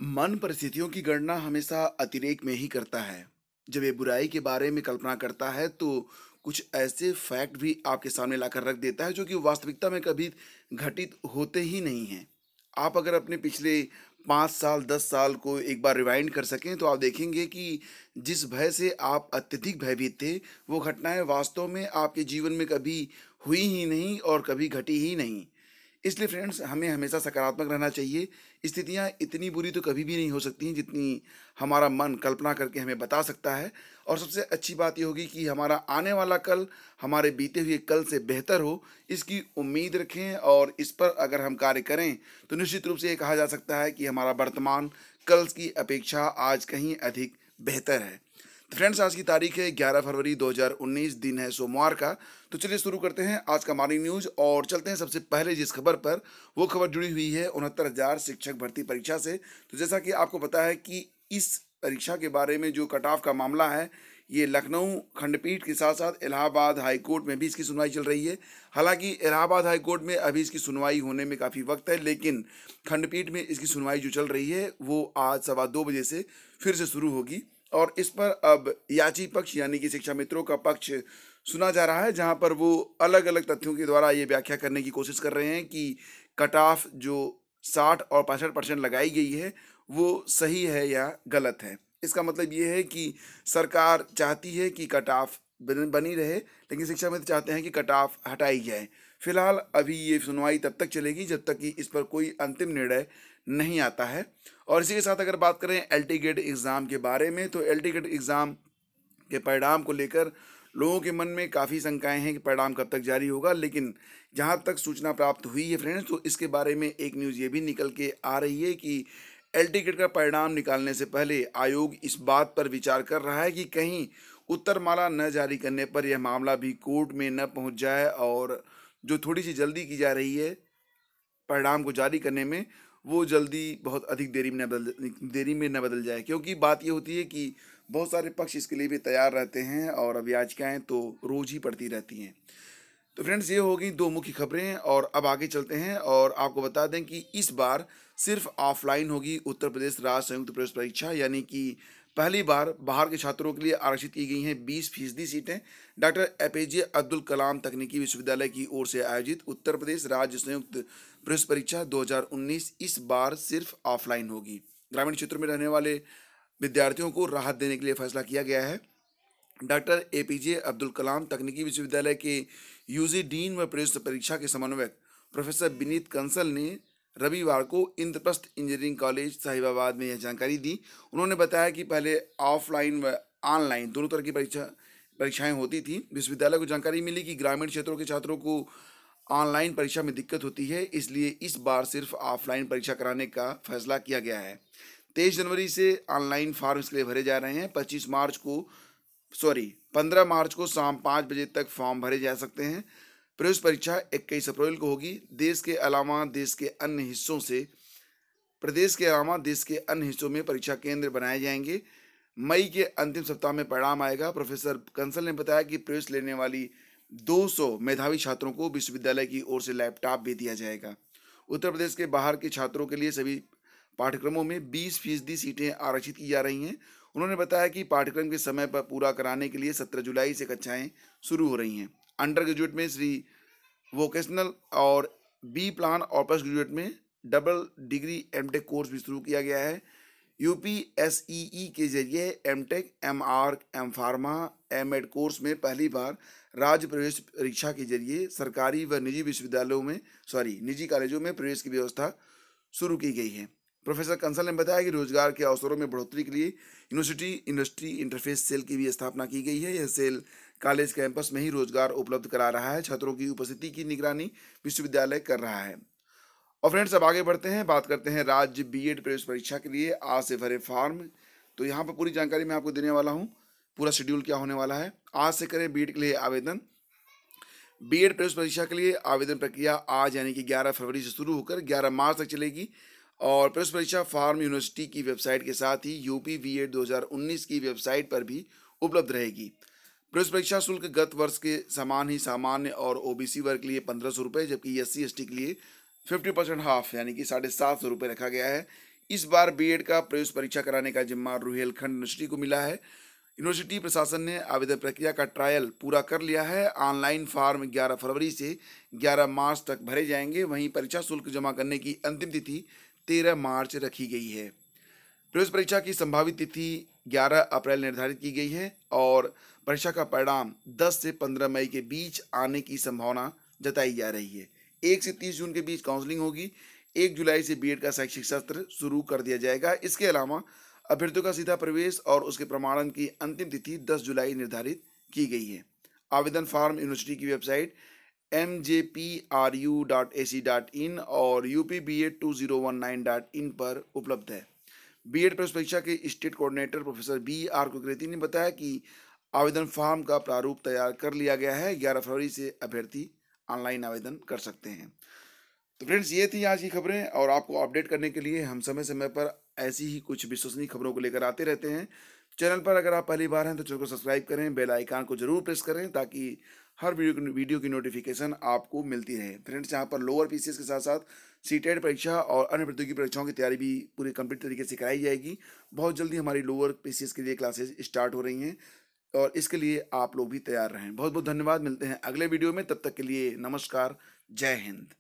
मन परिस्थितियों की गणना हमेशा अतिरेक में ही करता है। जब ये बुराई के बारे में कल्पना करता है तो कुछ ऐसे फैक्ट भी आपके सामने लाकर रख देता है जो कि वास्तविकता में कभी घटित होते ही नहीं हैं। आप अगर अपने पिछले 5 साल 10 साल को एक बार रिवाइंड कर सकें तो आप देखेंगे कि जिस भय से आप अत्यधिक भयभीत थे, वो घटनाएँ वास्तव में आपके जीवन में कभी हुई ही नहीं और कभी घटी ही नहीं। इसलिए फ्रेंड्स हमें हमेशा सकारात्मक रहना चाहिए। स्थितियाँ इतनी बुरी तो कभी भी नहीं हो सकती हैं जितनी हमारा मन कल्पना करके हमें बता सकता है। और सबसे अच्छी बात ये होगी कि हमारा आने वाला कल हमारे बीते हुए कल से बेहतर हो, इसकी उम्मीद रखें और इस पर अगर हम कार्य करें तो निश्चित रूप से ये कहा जा सकता है कि हमारा वर्तमान कल की अपेक्षा आज कहीं अधिक बेहतर है। तो फ्रेंड्स आज की तारीख है 11 फरवरी 2019, दिन है सोमवार का। तो चलिए शुरू करते हैं आज का मॉर्निंग न्यूज और चलते हैं सबसे पहले जिस खबर पर, वो खबर जुड़ी हुई है 69,000 शिक्षक भर्ती परीक्षा से। तो जैसा कि आपको पता है कि इस परीक्षा के बारे में जो कट ऑफ का मामला है, ये लखनऊ खंडपीठ के साथ साथ इलाहाबाद हाई कोर्ट में भी इसकी सुनवाई चल रही है। हालांकि इलाहाबाद हाई कोर्ट में अभी इसकी सुनवाई होने में काफ़ी वक्त है, लेकिन खंडपीठ में इसकी सुनवाई जो चल रही है वो आज 2:15 बजे से फिर से शुरू होगी। और इस पर अब याची पक्ष यानी कि शिक्षा मित्रों का पक्ष सुना जा रहा है, जहां पर वो अलग अलग तथ्यों के द्वारा ये व्याख्या करने की कोशिश कर रहे हैं कि कट ऑफ जो 60 और 65% लगाई गई है वो सही है या गलत है। इसका मतलब ये है कि सरकार चाहती है कि कट ऑफ बनी रहे, लेकिन शिक्षा मित्र चाहते हैं कि कट ऑफ हटाई जाए। फिलहाल अभी ये सुनवाई तब तक चलेगी जब तक कि इस पर कोई अंतिम निर्णय नहीं आता है। और इसी के साथ अगर बात करें एल टी गेट एग्ज़ाम के बारे में, तो एल टी गेट एग्ज़ाम के परिणाम को लेकर लोगों के मन में काफ़ी शंकाएं हैं कि परिणाम कब तक जारी होगा। लेकिन जहां तक सूचना प्राप्त हुई है फ्रेंड्स, तो इसके बारे में एक न्यूज़ ये भी निकल के आ रही है कि एल टी गेट का परिणाम निकालने से पहले आयोग इस बात पर विचार कर रहा है कि कहीं उत्तरमाला न जारी करने पर यह मामला भी कोर्ट में न पहुंच जाए और जो थोड़ी सी जल्दी की जा रही है परिणाम को जारी करने में, वो जल्दी बहुत अधिक देरी में न बदल जाए। क्योंकि बात ये होती है कि बहुत सारे पक्ष इसके लिए भी तैयार रहते हैं और अब याचिकाएं तो रोज ही पड़ती रहती हैं। तो फ्रेंड्स ये होगी दो मुख्य खबरें और अब आगे चलते हैं और आपको बता दें कि इस बार सिर्फ ऑफलाइन होगी उत्तर प्रदेश राज्य संयुक्त प्रवेश परीक्षा, यानी कि पहली बार बाहर के छात्रों के लिए आरक्षित की गई हैं 20% सीटें। डॉक्टर एपीजे अब्दुल कलाम तकनीकी विश्वविद्यालय की ओर से आयोजित उत्तर प्रदेश राज्य संयुक्त प्रवेश परीक्षा 2019 इस बार सिर्फ ऑफलाइन होगी। ग्रामीण क्षेत्रों में रहने वाले विद्यार्थियों को राहत देने के लिए फैसला किया गया है। डॉक्टर एपीजे अब्दुल कलाम तकनीकी विश्वविद्यालय के यूजी डीन व प्रवेश परीक्षा के समन्वयक प्रोफेसर विनीत कंसल ने रविवार को इंद्रप्रस्थ इंजीनियरिंग कॉलेज साहिबाबाद में यह जानकारी दी। उन्होंने बताया कि पहले ऑफलाइन व ऑनलाइन दोनों तरह की परीक्षाएं होती थी। विश्वविद्यालय को जानकारी मिली कि ग्रामीण क्षेत्रों के छात्रों को ऑनलाइन परीक्षा में दिक्कत होती है, इसलिए इस बार सिर्फ ऑफलाइन परीक्षा कराने का फैसला किया गया है। 23 जनवरी से ऑनलाइन फॉर्म इसके लिए भरे जा रहे हैं। 15 मार्च को शाम 5 बजे तक फॉर्म भरे जा सकते हैं। प्रवेश परीक्षा 21 अप्रैल को होगी। प्रदेश के अलावा देश के अन्य हिस्सों में परीक्षा केंद्र बनाए जाएंगे। मई के अंतिम सप्ताह में परिणाम आएगा। प्रोफेसर कंसल ने बताया कि प्रवेश लेने वाली 200 मेधावी छात्रों को विश्वविद्यालय की ओर से लैपटॉप भी दिया जाएगा। उत्तर प्रदेश के बाहर के छात्रों के लिए सभी पाठ्यक्रमों में 20% सीटें आरक्षित की जा रही हैं। उन्होंने बताया कि पाठ्यक्रम के समय पर पूरा कराने के लिए 17 जुलाई से कक्षाएं शुरू हो रही हैं। अंडर ग्रेजुएट में श्री वोकेशनल और बी प्लान और पोस्ट ग्रेजुएट में डबल डिग्री एमटेक कोर्स भी शुरू किया गया है। यूपीएसईई के जरिए MTech, MR, M pharma, MEd course में पहली बार राज्य प्रवेश परीक्षा के जरिए सरकारी व निजी कॉलेजों में प्रवेश की व्यवस्था शुरू की गई है। प्रोफेसर कंसल ने बताया कि रोजगार के अवसरों में बढ़ोतरी के लिए यूनिवर्सिटी इंडस्ट्री इंटरफेस सेल की भी स्थापना की गई है। यह सेल कॉलेज कैंपस में ही रोजगार उपलब्ध करा रहा है। छात्रों की उपस्थिति की निगरानी विश्वविद्यालय कर रहा है। और फ्रेंड्स अब आगे बढ़ते हैं, बात करते हैं राज्य बीएड प्रवेश परीक्षा के लिए आज से भरे फॉर्म। तो यहाँ पर पूरी जानकारी मैं आपको देने वाला हूँ, पूरा शेड्यूल क्या होने वाला है। आज से करें बीएड के लिए आवेदन। बीएड प्रवेश परीक्षा के लिए आवेदन प्रक्रिया आज यानी कि 11 फरवरी से शुरू होकर 11 मार्च तक चलेगी और प्रवेश परीक्षा फॉर्म यूनिवर्सिटी की वेबसाइट के साथ ही यूपी बीएड 2019 की वेबसाइट पर भी उपलब्ध रहेगी। प्रवेश परीक्षा शुल्क गत वर्ष के समान ही सामान्य और ओबीसी वर्ग के लिए 1500 रुपये, जबकि SC ST के लिए 50% हाफ यानी कि 750 रुपये रखा गया है। इस बार बीएड का प्रवेश परीक्षा कराने का जिम्मा रुहेलखंड यूनिवर्सिटी को मिला है। यूनिवर्सिटी प्रशासन ने आवेदन प्रक्रिया का ट्रायल पूरा कर लिया है। ऑनलाइन फॉर्म 11 फरवरी से 11 मार्च तक भरे जाएंगे। वहीं परीक्षा शुल्क जमा करने की अंतिम तिथि 13 मार्च रखी गई है। प्रवेश परीक्षा की संभावित तिथि 11 अप्रैल निर्धारित की गई है और परीक्षा का परिणाम 10 से 15 मई के बीच आने की संभावना जताई जा रही है। 1 से 30 जून के बीच काउंसलिंग होगी। 1 जुलाई से बीएड का शैक्षिक सत्र शुरू कर दिया जाएगा। इसके अलावा अभ्यर्थियों का सीधा प्रवेश और उसके प्रमाणन की अंतिम तिथि 10 जुलाई निर्धारित की गई है। आवेदन फॉर्म यूनिवर्सिटी की वेबसाइट mjpru.ac.in और upbed2019.in पर उपलब्ध है। बीएड प्रवेश परीक्षा के स्टेट कोऑर्डिनेटर प्रोफेसर B.R. कुलकृति ने बताया कि आवेदन फॉर्म का प्रारूप तैयार कर लिया गया है। 11 फरवरी से अभ्यर्थी ऑनलाइन आवेदन कर सकते हैं। तो फ्रेंड्स, ये थी आज की खबरें और आपको अपडेट करने के लिए हम समय समय पर ऐसी ही कुछ विश्वसनीय खबरों को लेकर आते रहते हैं। चैनल पर अगर आप पहली बार हैं तो चैनल को सब्सक्राइब करें, बेल आइकन को जरूर प्रेस करें ताकि हर वीडियो की नोटिफिकेशन आपको मिलती रहे। फ्रेंड्स, यहाँ पर लोअर पीसीएस के साथ साथ सीटेट परीक्षा और अन्य प्रतियोगी परीक्षाओं की तैयारी भी पूरी कंप्लीट तरीके से कराई जाएगी। बहुत जल्दी हमारी लोअर पीसीएस के लिए क्लासेज स्टार्ट हो रही हैं और इसके लिए आप लोग भी तैयार रहें। बहुत बहुत धन्यवाद। मिलते हैं अगले वीडियो में, तब तक के लिए नमस्कार, जय हिंद।